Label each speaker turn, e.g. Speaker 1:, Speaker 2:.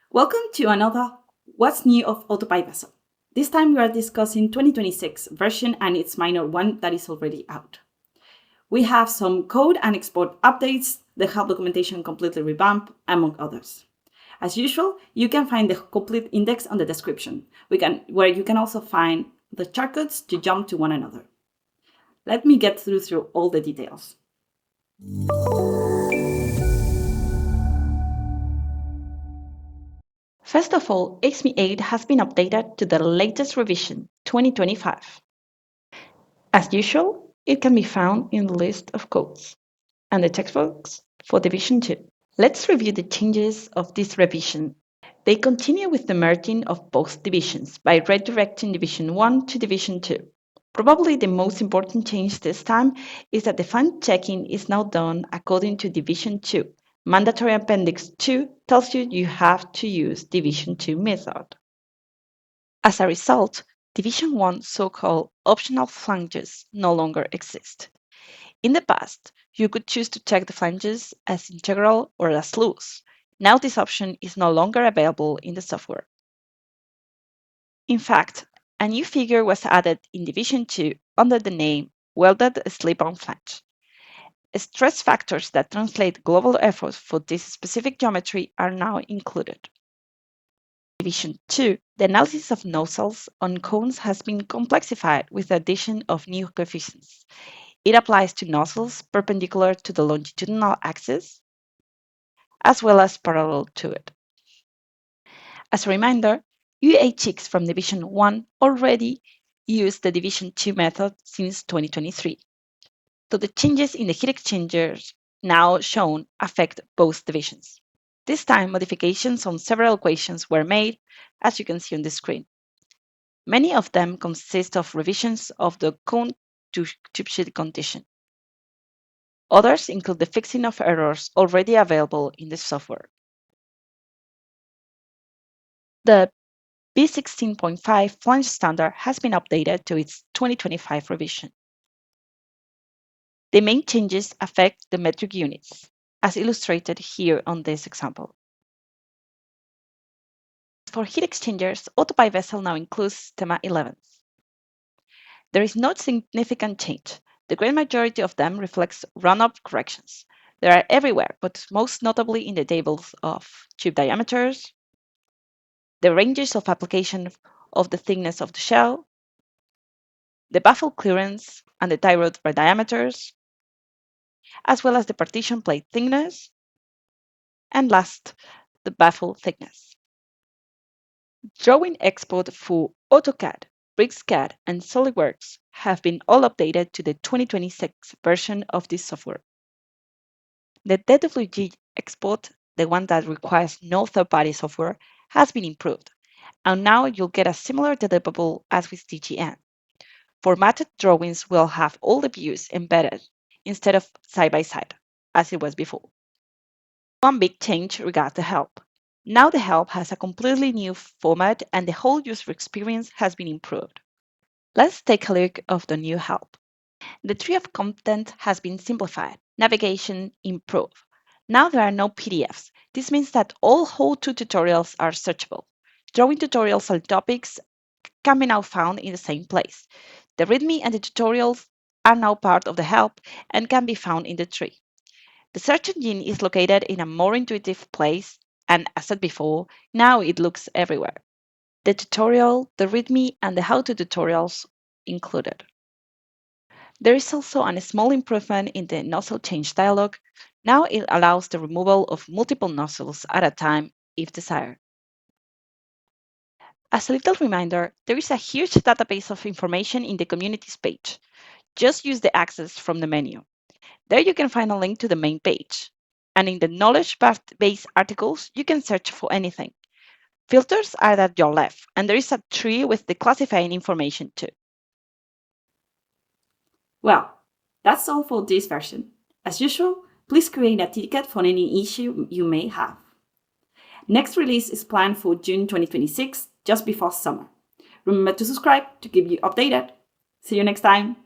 Speaker 1: Welcome to another What's New of AutoPIPE Vessel. This time we are discussing 2026 version and its minor one that is already out. We have some code and export updates, the help documentation completely revamped, among others. As usual, you can find the complete index on the description, where you can also find the shortcuts to jump to one another. Let me get through all the details. First of all, ASME VIII has been updated to the latest revision, 2025. As usual, it can be found in the list of codes and the textbooks for Division 2. Let's review the changes of this revision. They continue with the merging of both divisions by redirecting Division 1 to Division 2. Probably the most important change this time is that the fund checking is now done according to Division 2. Mandatory Appendix 2 tells you have to use Division 2 method. As a result, Division 1 so-called optional flanges no longer exist. In the past, you could choose to check the flanges as integral or as loose. Now this option is no longer available in the software. In fact, a new figure was added in Division 2 under the name Welded Slip-on Flange. Stress factors that translate global efforts for this specific geometry are now included. Division 2, the analysis of nozzles on cones has been complexified with the addition of new coefficients. It applies to nozzles perpendicular to the longitudinal axis, as well as parallel to it. As a reminder, UHX from Division 1 already used the Division 2 method since 2023. So the changes in the heat exchangers now shown affect both divisions. This time, modifications on several equations were made, as you can see on the screen. Many of them consist of revisions of the cone to tube sheet condition. Others include the fixing of errors already available in the software. The B16.5 flange standard has been updated to its 2025 revision. The main changes affect the metric units, as illustrated here on this example. For heat exchangers, AutoPIPE Vessel now includes TEMA 11. There is no significant change. The great majority of them reflects run-up corrections. They are everywhere, but most notably in the tables of tube diameters, the ranges of application of the thickness of the shell, the baffle clearance and the tie rod diameters, as well as the partition plate thickness, and last, the baffle thickness. Drawing export for AutoCAD, BricsCad, and Solidworks have been all updated to the 2026 version of this software. The DWG export, the one that requires no third-party software, has been improved, and now you'll get a similar deliverable as with DGN. Formatted drawings will have all the views embedded instead of side-by-side, as it was before. One big change regards the help. Now the help has a completely new format and the whole user experience has been improved. Let's take a look at the new help. The tree of content has been simplified. Navigation improved. Now there are no PDFs. This means that all how-to tutorials are searchable. Drawing tutorials and topics can be now found in the same place. The README and the tutorials are now part of the help and can be found in the tree. The search engine is located in a more intuitive place, and as said before, now it looks everywhere. The tutorial, the README, and the how-to tutorials included. There is also a small improvement in the nozzle change dialog. Now it allows the removal of multiple nozzles at a time if desired. As a little reminder, there is a huge database of information in the communities page. Just use the access from the menu. There you can find a link to the main page. And in the knowledge base articles, you can search for anything. Filters are at your left, and there is a tree with the classifying information too. Well, that's all for this version. As usual, please create a ticket for any issue you may have. Next release is planned for June 2026, just before summer. Remember to subscribe to keep you updated. See you next time!